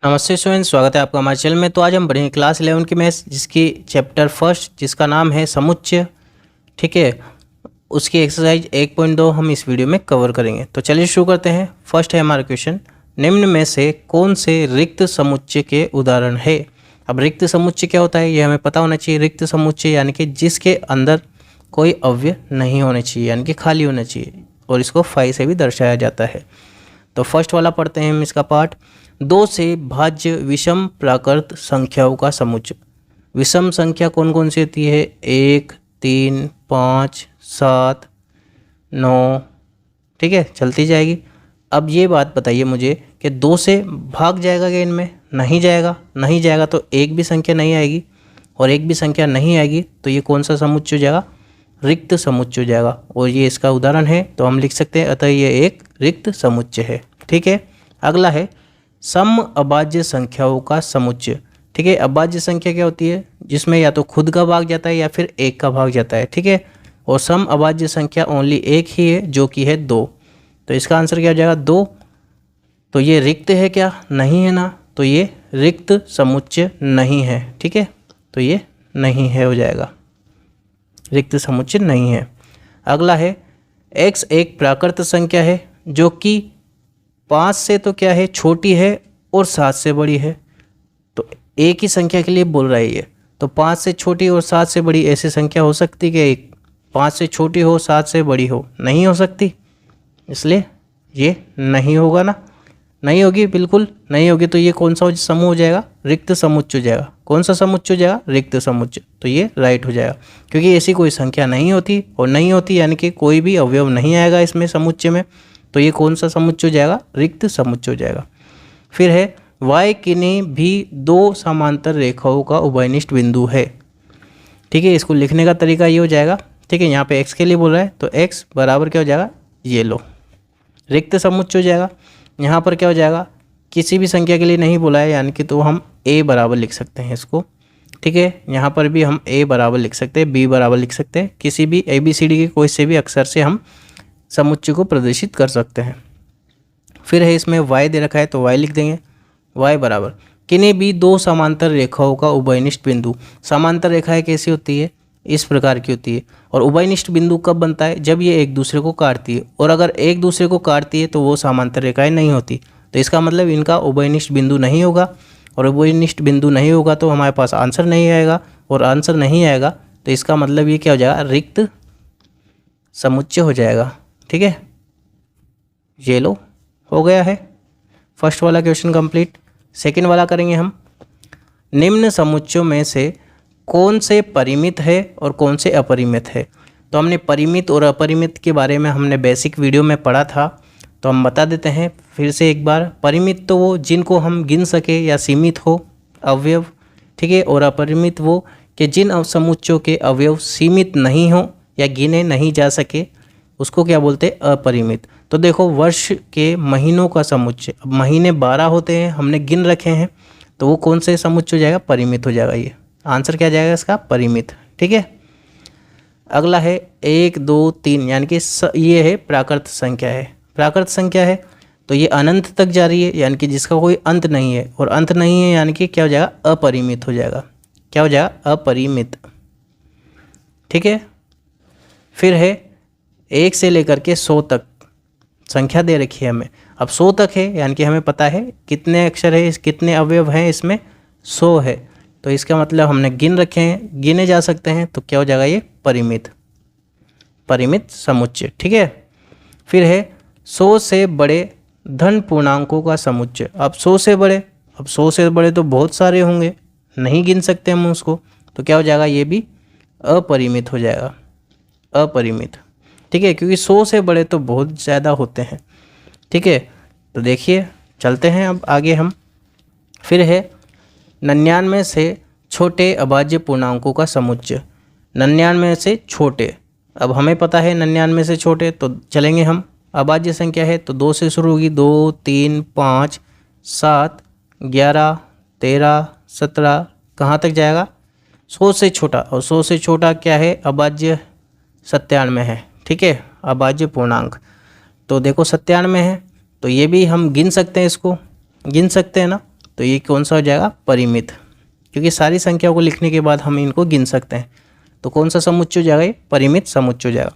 नमस्ते स्टूडेंट, स्वागत है आपका हमारे चैनल में। तो आज हम पढ़ेंगे क्लास 11 की मैथ्स, जिसकी चैप्टर फर्स्ट जिसका नाम है समुच्चय। ठीक है, उसकी एक्सरसाइज 1.2 हम इस वीडियो में कवर करेंगे। तो चलिए शुरू करते हैं। फर्स्ट है हमारा क्वेश्चन, निम्न में से कौन से रिक्त समुच्चय के उदाहरण है। अब रिक्त समुच्चय क्या होता है ये हमें पता होना चाहिए। रिक्त समुच्चय यानी कि जिसके अंदर कोई अव्यय नहीं होने चाहिए, यानी कि खाली होना चाहिए, और इसको फाई से भी दर्शाया जाता है। तो फर्स्ट वाला पढ़ते हैं हम इसका पार्ट। 2 से भाज्य विषम प्राकृत संख्याओं का समुच्चय। विषम संख्या कौन कौन सी होती है? 1, 3, 5, 7, 9। ठीक है, चलती जाएगी। अब ये बात बताइए मुझे कि 2 से भाग जाएगा क्या इनमें? नहीं जाएगा। नहीं जाएगा तो एक भी संख्या नहीं आएगी, और एक भी संख्या नहीं आएगी तो ये कौन सा समुच्चय हो जाएगा? रिक्त समुच्चय हो जाएगा। और ये इसका उदाहरण है, तो हम लिख सकते हैं अतः ये एक रिक्त समुच्चय है। ठीक है, अगला है सम अभाज्य संख्याओं का समुच्चय। ठीक है, अभाज्य संख्या क्या होती है? जिसमें या तो खुद का भाग जाता है या फिर एक का भाग जाता है। ठीक है, और सम अभाज्य संख्या ओनली एक ही है, जो कि है 2। तो इसका आंसर क्या हो जाएगा? 2। तो ये रिक्त है क्या? नहीं है ना, तो ये रिक्त समुच्चय नहीं है। ठीक है, तो ये नहीं है हो जाएगा, रिक्त समुच्चय नहीं है। अगला है x एक प्राकृत संख्या है जो कि 5 से तो क्या है, छोटी है, और 7 से बड़ी है। तो एक ही संख्या के लिए बोल रहा है ये। तो 5 से छोटी और 7 से बड़ी ऐसी संख्या हो सकती कि एक 5 से छोटी हो 7 से बड़ी हो? नहीं हो सकती, इसलिए ये नहीं होगा ना, नहीं होगी, बिल्कुल नहीं होगी। तो ये कौन सा समूह हो जाएगा? रिक्त समुच्चय हो जाएगा। कौन सा समुच्चय हो जाएगा? रिक्त समुच्चय। तो ये राइट हो जाएगा, क्योंकि ऐसी कोई संख्या नहीं होती, और नहीं होती यानी कि कोई भी अवयव नहीं आएगा इसमें समुच्चय में। तो ये कौन सा समुच्चय हो जाएगा? रिक्त समुच्चय हो जाएगा। फिर है y किन्हीं भी 2 समांतर रेखाओं का उभयनिष्ठ बिंदु है। ठीक है, इसको लिखने का तरीका ये हो जाएगा। ठीक है, यहाँ पे x के लिए बोल रहा है, तो x बराबर क्या हो जाएगा? ये लो, रिक्त समुच्चय हो जाएगा। यहाँ पर क्या हो जाएगा? किसी भी संख्या के लिए नहीं बोला है, यानी कि तो हम a बराबर लिख सकते हैं इसको। ठीक है, यहाँ पर भी हम a बराबर लिख सकते हैं, b बराबर लिख सकते हैं, किसी भी ABCD के कोई से भी अक्षर से हम समुच्चय को प्रदर्शित कर सकते हैं। फिर है इसमें y दे रखा है, तो y लिख देंगे। y बराबर किन्हीं भी 2 समांतर रेखाओं का उभयनिष्ठ बिंदु। समांतर रेखाएं कैसी होती है? इस प्रकार की होती है। और उभयनिष्ठ बिंदु कब बनता है? जब ये एक दूसरे को काटती है, और अगर एक दूसरे को काटती है तो वो समांतर रेखाएं नहीं होती। तो इसका मतलब इनका उभयनिष्ठ बिंदु नहीं होगा, और उभयनिष्ठ बिंदु नहीं होगा तो हमारे पास आंसर नहीं आएगा, और आंसर नहीं आएगा तो इसका मतलब ये क्या हो जाएगा? रिक्त समुच्चय हो जाएगा। ठीक है, ये लो, हो गया है फर्स्ट वाला क्वेश्चन कंप्लीट। सेकंड वाला करेंगे हम। निम्न समुच्चयों में से कौन से परिमित है और कौन से अपरिमित है? तो हमने परिमित और अपरिमित के बारे में हमने बेसिक वीडियो में पढ़ा था, तो हम बता देते हैं फिर से एक बार। परिमित तो वो जिनको हम गिन सके या सीमित हो अवयव। ठीक है, और अपरिमित वो कि जिन समुच्चयों के अवयव सीमित नहीं हो या गिने नहीं जा सके, उसको क्या बोलते हैं? अपरिमित। तो देखो, वर्ष के महीनों का समुच्चय, अब महीने 12 होते हैं, हमने गिन रखे हैं, तो वो कौन से समुच्चय हो जाएगा? परिमित हो जाएगा। ये आंसर क्या जाएगा इसका? परिमित। ठीक है, अगला है 1, 2, 3, यानी कि ये है प्राकृत संख्या है। प्राकृत संख्या है तो ये अनंत तक जा रही है, यानी कि जिसका कोई अंत नहीं है, और अंत नहीं है यानी कि क्या हो जाएगा? अपरिमित हो जाएगा। क्या हो जाएगा? अपरिमित। ठीक है, फिर है 1 से लेकर के 100 तक संख्या दे रखी है हमें। अब 100 तक है, यानी कि हमें पता है कितने अक्षर है, कितने अवयव हैं इसमें? 100 है। तो इसका मतलब हमने गिन रखे हैं, गिने जा सकते हैं, तो क्या हो जाएगा? ये परिमित, परिमित समुच्चय। ठीक है, फिर है 100 से बड़े धन पूर्णांकों का समुच्चय। अब 100 से बड़े, अब 100 से बड़े तो बहुत सारे होंगे, नहीं गिन सकते हम उसको, तो क्या हो जाएगा? ये भी अपरिमित हो जाएगा, अपरिमित। ठीक है, क्योंकि 100 से बड़े तो बहुत ज़्यादा होते हैं। ठीक है, तो देखिए चलते हैं अब आगे हम। फिर है 99 से छोटे अभाज्य पूर्णांकों का समुच्चय। 99 से छोटे, अब हमें पता है 99 से छोटे, तो चलेंगे हम। अभाज्य संख्या है तो 2 से शुरू होगी, 2, 3, 5, 7, 11, 13, 17, कहाँ तक जाएगा? 100 से छोटा, और 100 से छोटा क्या है? अभाज्य 97 है। ठीक है, अभाज्य पूर्णांक तो देखो 97 है, तो ये भी हम गिन सकते हैं, इसको गिन सकते हैं ना। तो ये कौन सा हो जाएगा, परिमित, क्योंकि सारी संख्याओं को लिखने के बाद हम इनको गिन सकते हैं। तो कौन सा समुच्चय हो जाएगा, ये परिमित समुच्चय हो जाएगा।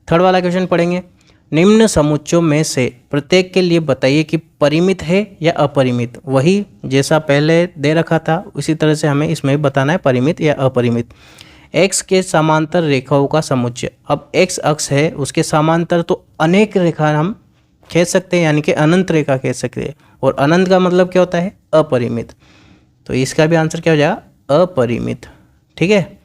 थर्ड वाला क्वेश्चन पढ़ेंगे, निम्न समुच्चयों में से प्रत्येक के लिए बताइए कि परिमित है या अपरिमित। वही जैसा पहले दे रखा था उसी तरह से हमें इसमें भी बताना है, परिमित या अपरिमित। x के समांतर रेखाओं का समुच्चय। अब x अक्ष है, उसके समांतर तो अनेक रेखा हम खींच सकते हैं, यानी कि अनंत रेखा खींच सकते हैं, और अनंत का मतलब क्या होता है, अपरिमित। तो इसका भी आंसर क्या हो जाएगा, अपरिमित। ठीक है,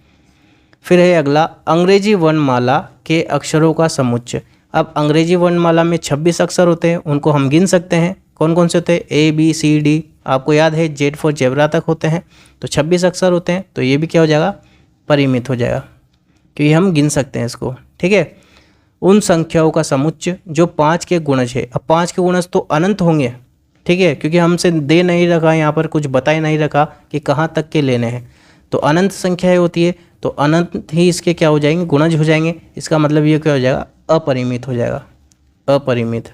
फिर है अगला, अंग्रेजी वर्णमाला के अक्षरों का समुच्चय। अब अंग्रेजी वर्णमाला में 26 अक्षर होते हैं, उनको हम गिन सकते हैं। कौन कौन से होते हैं, ABCD, आपको याद है Z फॉर जेब्रा तक होते हैं, तो 26 अक्षर होते हैं। तो ये भी क्या हो जाएगा, परिमित हो जाएगा, क्योंकि हम गिन सकते हैं इसको। ठीक है, उन संख्याओं का समुच्चय जो 5 के गुणज है। अब 5 के गुणज तो अनंत होंगे, ठीक है, क्योंकि हमसे दे नहीं रखा, यहाँ पर कुछ बता ही नहीं रखा कि कहाँ तक के लेने हैं। तो अनंत संख्याएं होती है, तो अनंत ही इसके क्या हो जाएंगे, गुणज हो जाएंगे। इसका मतलब ये क्या हो जाएगा, अपरिमित हो जाएगा, अपरिमित।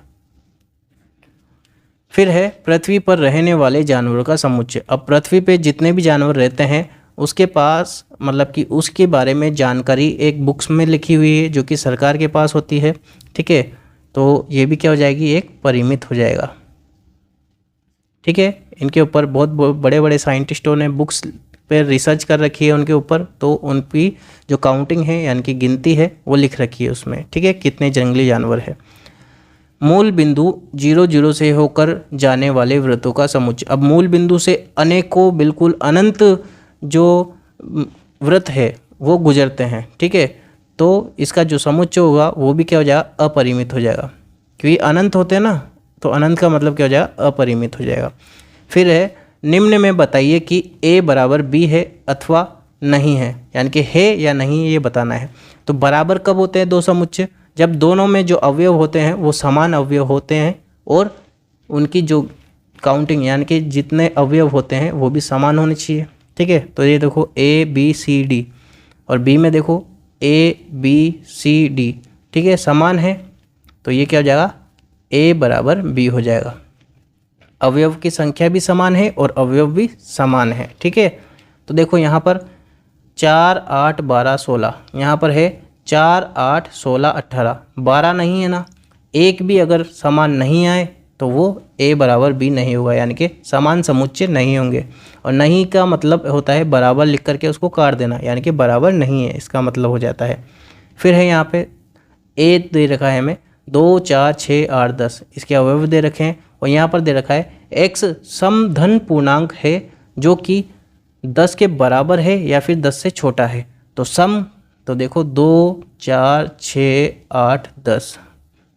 फिर है पृथ्वी पर रहने वाले जानवरों का समुच्चय। अब पृथ्वी पे जितने भी जानवर रहते हैं उसके पास मतलब कि उसके बारे में जानकारी एक बुक्स में लिखी हुई है, जो कि सरकार के पास होती है। ठीक है, तो ये भी क्या हो जाएगी, एक परिमित हो जाएगा। ठीक है, इनके ऊपर बहुत बड़े बड़े साइंटिस्टों ने बुक्स पे रिसर्च कर रखी है उनके ऊपर, तो उनकी जो काउंटिंग है यानी कि गिनती है वो लिख रखी है उसमें। ठीक है, कितने जंगली जानवर है। मूल बिंदु 0 से होकर जाने वाले वृत्तों का समुच्चय। अब मूल बिंदु से अनेकों बिल्कुल अनंत जो वृत्त है वो गुजरते हैं। ठीक है, तो इसका जो समुच्चय होगा वो भी क्या हो जाएगा, अपरिमित हो जाएगा, क्योंकि अनंत होते हैं ना, तो अनंत का मतलब क्या हो जाएगा, अपरिमित हो जाएगा। फिर है, निम्न में बताइए कि A बराबर B है अथवा नहीं है, यानी कि है या नहीं ये बताना है। तो बराबर कब होते हैं दो समुच्चय, जब दोनों में जो अवयव होते हैं वो समान अवयव होते हैं, और उनकी जो काउंटिंग यानी कि जितने अवयव होते हैं वो भी समान होने चाहिए। ठीक है, तो ये देखो ABCD, और B में देखो ABCD, ठीक है, समान है, तो ये क्या हो जाएगा, A बराबर B हो जाएगा। अवयव की संख्या भी समान है और अवयव भी समान है। ठीक है, तो देखो यहाँ पर 4, 8, 12, 16, यहाँ पर है 4, 8, 16, 18, 12 नहीं है ना। एक भी अगर समान नहीं आए तो वो A बराबर B नहीं होगा, यानी कि समान समुच्चय नहीं होंगे। और नहीं का मतलब होता है बराबर लिख करके उसको काट देना, यानी कि बराबर नहीं है इसका मतलब हो जाता है। फिर है यहाँ पे A दे रखा है हमें 2, 4, 6, 8, 10, इसके अवयव दे रखे हैं, और यहाँ पर दे रखा है x समधन पूर्णांक है जो कि 10 के बराबर है या फिर 10 से छोटा है। तो सम, तो देखो 2, 4, 6, 8, 10,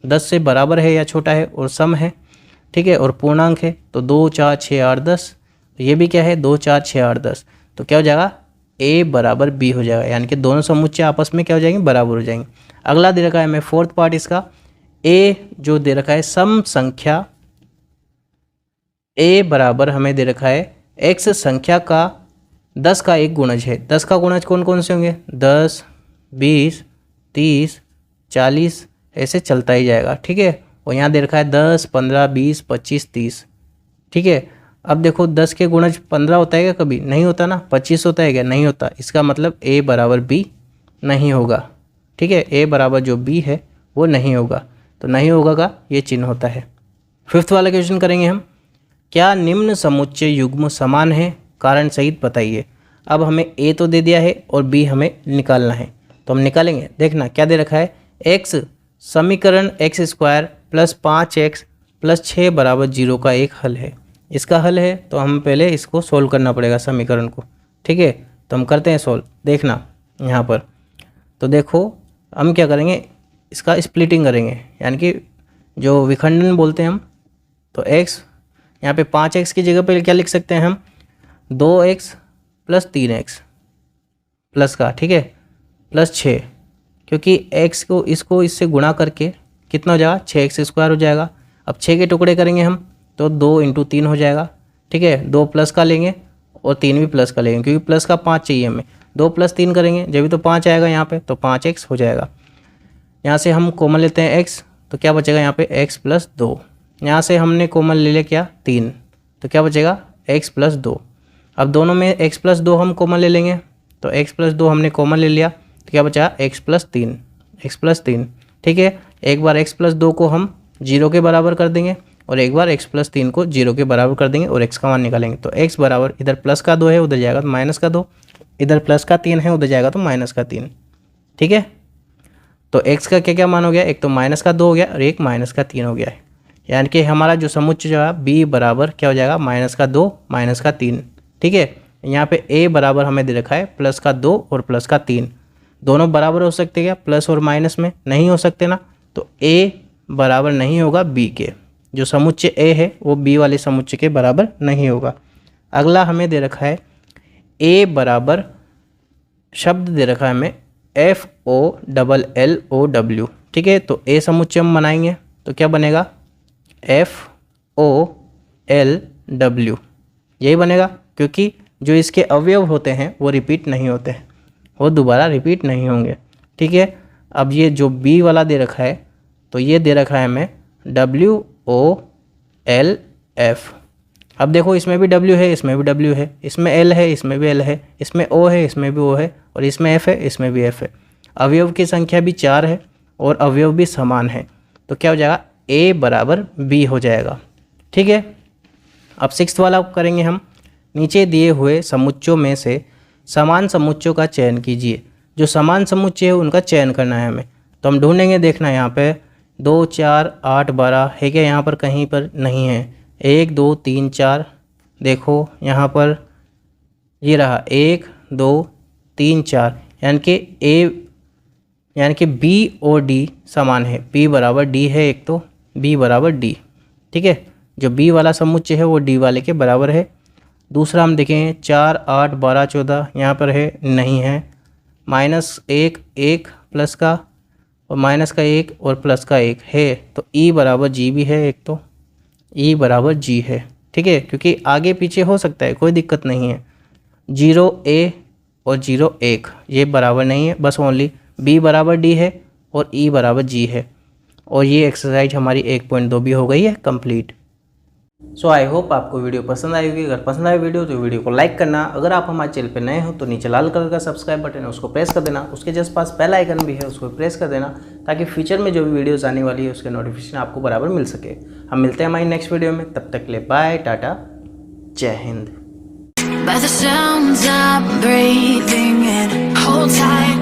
10 से बराबर है या छोटा है और सम है। ठीक है, और पूर्णांक है, तो 2, 4, 6, 8, 10, तो ये भी क्या है 2, 4, 6, 8, 10, तो क्या हो जाएगा, A बराबर B हो जाएगा, यानी कि दोनों समुच्चय आपस में क्या हो जाएंगे, बराबर हो जाएंगे। अगला दे रखा है हमें फोर्थ पार्ट इसका, A जो दे रखा है सम संख्या, A बराबर हमें दे रखा है x संख्या का 10 का एक गुणज है। 10 का गुणज कौन कौन से होंगे, 10, 20, 30, 40, ऐसे चलता ही जाएगा। ठीक है, और यहाँ दे रखा है 10, 15, 20, 25, 30। ठीक है, अब देखो 10 के गुणज 15 होता है क्या, कभी नहीं होता ना। 25 होता है क्या, नहीं होता। इसका मतलब A बराबर B नहीं होगा। ठीक है, A बराबर जो B है वो नहीं होगा, तो नहीं होगा का ये चिन्ह होता है। फिफ्थ वाला क्वेश्चन करेंगे हम, क्या निम्न समुच्चय युग्म समान है, कारण सहित बताइए। अब हमें A तो दे दिया है और B हमें निकालना है, तो हम निकालेंगे। देखना क्या दे रखा है, x समीकरण x² + 5x + 6 बराबर 0 का एक हल है। इसका हल है तो हम पहले इसको सोल्व करना पड़ेगा समीकरण को। ठीक है, तो हम करते हैं सोल्व। देखना यहाँ पर, तो देखो हम क्या करेंगे, इसका स्प्लिटिंग करेंगे, यानी कि जो विखंडन बोलते हैं हम। तो x यहाँ पे 5x की जगह पे क्या लिख सकते हैं हम, 2x + 3x प्लस का, ठीक है, +6, क्योंकि x को इसको इससे गुणा करके कितना हो जाएगा, 6x² हो जाएगा। अब 6 के टुकड़े करेंगे हम तो 2 × 3 हो जाएगा। ठीक है, 2 प्लस का लेंगे और 3 भी प्लस का लेंगे, क्योंकि प्लस का 5 चाहिए हमें। 2 + 3 करेंगे जब भी तो 5 आएगा यहाँ पे, तो 5x हो जाएगा। यहाँ से हम कॉमन लेते हैं x, तो क्या बचेगा यहाँ पे x + 2। यहाँ से हमने कॉमन ले लिया क्या, 3, तो क्या बचेगा x प्लस 2। अब दोनों में x प्लस 2 हम कॉमन ले लेंगे, तो x प्लस 2 हमने कॉमन ले लिया तो क्या बचा x प्लस 3, x प्लस 3। ठीक है, एक बार x प्लस 2 को हम 0 के बराबर कर देंगे और एक बार x प्लस 3 को 0 के बराबर कर देंगे और x का मान निकालेंगे। तो x बराबर इधर प्लस का 2 है उधर जाएगा तो माइनस का 2, इधर प्लस का 3 है उधर जाएगा तो माइनस का 3। ठीक है, तो x का क्या क्या मान हो गया, एक तो माइनस का 2 हो गया और एक माइनस का 3 हो गया है। यानी कि हमारा जो समुच्चय जो है b बराबर क्या हो जाएगा, माइनस का 2 माइनस का 3। ठीक है, यहाँ पे a बराबर हमें दे रखा है प्लस का 2 और प्लस का 3। दोनों बराबर हो सकते क्या प्लस और माइनस में, नहीं हो सकते ना, तो a बराबर नहीं होगा b के। जो समुच्चय a है वो b वाले समुच्चय के बराबर नहीं होगा। अगला हमें दे रखा है a बराबर शब्द दे रखा है हमें FOLLOW। ठीक है, तो a समुच्चय हम बनाएंगे तो क्या बनेगा FOLW, यही बनेगा, क्योंकि जो इसके अवयव होते हैं वो रिपीट नहीं होते हैं, वो दोबारा रिपीट नहीं होंगे। ठीक है, अब ये जो b वाला दे रखा है तो ये दे रखा है हमें WOLF। अब देखो इसमें भी W है इसमें भी W है, इसमें L है इसमें भी L है, इसमें O है इसमें भी O है और इसमें F है इसमें भी F है। अवयव की संख्या भी 4 है और अवयव भी समान है, तो क्या हो जाएगा A बराबर B हो जाएगा। ठीक है, अब 6th वाला करेंगे हम। नीचे दिए हुए समुच्चयों में से समान समुच्चयों का चयन कीजिए। जो समान समुच्चय है उनका चयन करना है हमें, तो हम ढूंढेंगे। देखना यहाँ पे 2 4 8 12 है क्या, यहाँ पर कहीं पर नहीं है। 1 2 3 4, देखो यहाँ पर ये रहा 1 2 3 4, यानी कि B और D समान है। P बराबर D है एक, तो B बराबर D। ठीक है, जो B वाला समुच्चय है वो D वाले के बराबर है। दूसरा हम देखें 4 8 12 14, यहाँ पर है नहीं है। -1 1 प्लस का और माइनस का 1 और प्लस का 1 है, तो E बराबर G भी है एक, तो E बराबर G है। ठीक है, क्योंकि आगे पीछे हो सकता है कोई दिक्कत नहीं है। 0 A और 0 1 ये बराबर नहीं है, बस ओनली B बराबर D है और E बराबर G है। और ये एक्सरसाइज हमारी 1.2 भी हो गई है कंप्लीट। सो आई होप आपको वीडियो पसंद आई होगी। अगर पसंद आए वीडियो तो वीडियो को लाइक करना। अगर आप हमारे चैनल पर नए हो तो नीचे लाल कलर का सब्सक्राइब बटन है उसको प्रेस कर देना। उसके जस्ट पास बेल आइकन भी है उसको प्रेस कर देना, ताकि फ्यूचर में जो भी वीडियोस आने वाली है उसके नोटिफिकेशन आपको बराबर मिल सके। हम मिलते हैं हमारी नेक्स्ट वीडियो में, तब तक के लिए बाय टाटा जय Hind. By the sounds I'm breathing in, hold tight,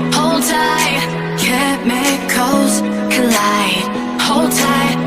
chemicals collide, hold tight,